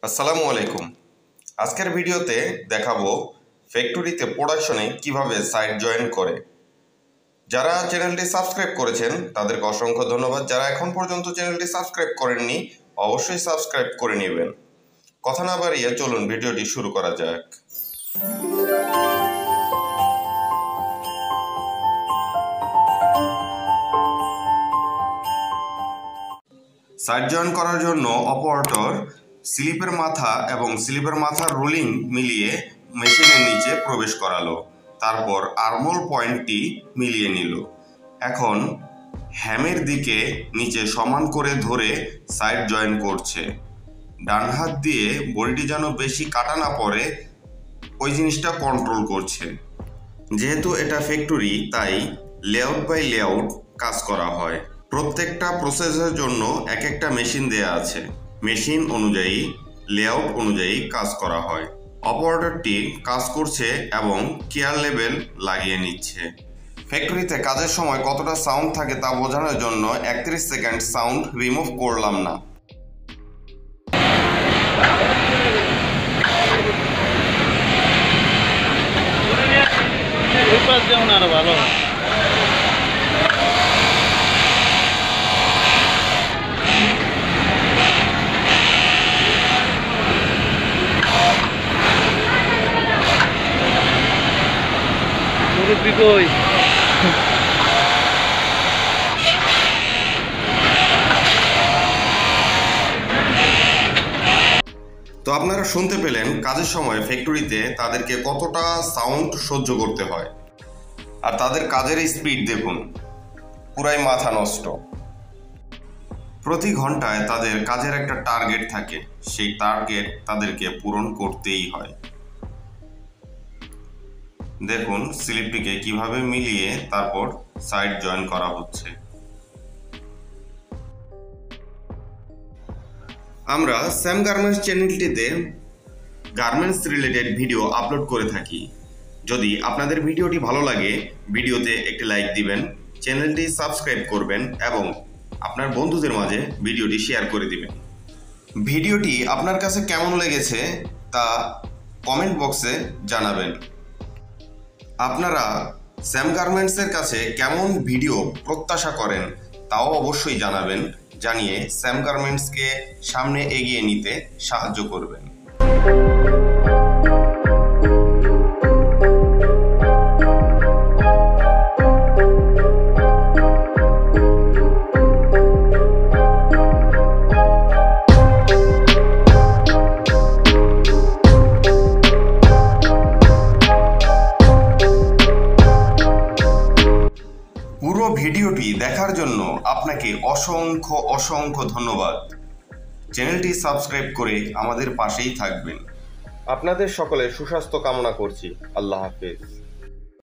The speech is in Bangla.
আসসালামু আলাইকুম। আজকের ভিডিওতে দেখাবো ফ্যাক্টরিতে প্রোডাকশনে কিভাবে সাইড জয়েন করে। যারা চ্যানেলটি সাবস্ক্রাইব করেছেন তাদেরকে অসংখ্য ধন্যবাদ। যারা এখন পর্যন্ত চ্যানেলটি সাবস্ক্রাইব করেননি অবশ্যই সাবস্ক্রাইব করে নেবেন। কথা না বাড়িয়ে চলুন ভিডিওটি শুরু করা যাক। সাইড জয়েন করার জন্য অপারেটর স্লিপের মাথা এবং স্লিপের মাথার রোলিং মিলিয়ে মেশিনের নিচে প্রবেশ করালো, তারপর আর্মহোল পয়েন্টটি মিলিয়ে নিল। এখন হ্যামের দিকে নিচে সমান করে ধরে সাইড জয়েন করছে। ডান হাত দিয়ে বডিটি যেন বেশি কাটা না পড়ে ওই জিনিসটা কন্ট্রোল করছে। যেহেতু এটা ফ্যাক্টরি তাই লেআউট বাই লেআউট কাজ করা হয়। প্রত্যেকটা প্রসেসের জন্য এক একটা মেশিন দেয়া আছে। মেশিন অনুযায়ী লেআউট অনুযায়ী কাজ করা হয়। অপারেটরটি কাজ করছে এবং কেয়ার লেভেল লাগিয়ে নিচ্ছে। ফ্যাক্টরিতে কাজের সময় কতটা সাউন্ড থাকে তা বোঝানোর জন্য 31 সেকেন্ড সাউন্ড রিমুভ করলাম না। আরো ভালো মুরব্বি কই? তো আপনারা শুনতে পেলেন কাজের সময় ফ্যাক্টরিতে তাদেরকে কতটা সাউন্ড সহ্য করতে হয়। আর তাদের কাজের স্পিড দেখুন, পুরাই মাথা নষ্ট। প্রতি ঘন্টায় তাদের কাজের একটা টার্গেট থাকে, সেই টার্গেট তাদেরকে পূরণ করতেই হয়। দেখুন স্লিপটিকে কিভাবে মিলিয়ে তারপর সাইড জয়েন করা হচ্ছে। আমরা স্যাম গার্মেন্টস চ্যানেলটিতে গার্মেন্টস রিলেটেড ভিডিও আপলোড করে থাকি। যদি আপনাদের ভিডিওটি ভালো লাগে ভিডিওতে একটি লাইক দিবেন, চ্যানেলটি সাবস্ক্রাইব করবেন এবং আপনার বন্ধুদের মাঝে ভিডিওটি শেয়ার করে দিবেন। ভিডিওটি আপনার কাছে কেমন লেগেছে তা কমেন্ট বক্সে জানাবেন। আপনারা স্যাম গার্মেন্টসের কাছে কেমন ভিডিও প্রত্যাশা করেন তাও অবশ্যই জানাবেন, জানিয়ে স্যাম গার্মেন্টসকে সামনে এগিয়ে নিতে সাহায্য করবেন। পুরো ভিডিওটি দেখার জন্য আপনাকে অসংখ্য অসংখ্য ধন্যবাদ। চ্যানেলটি সাবস্ক্রাইব করে আমাদের পাশেই থাকবেন। আপনাদের সকলের সুস্বাস্থ্য কামনা করছি। আল্লাহ হাফেজ।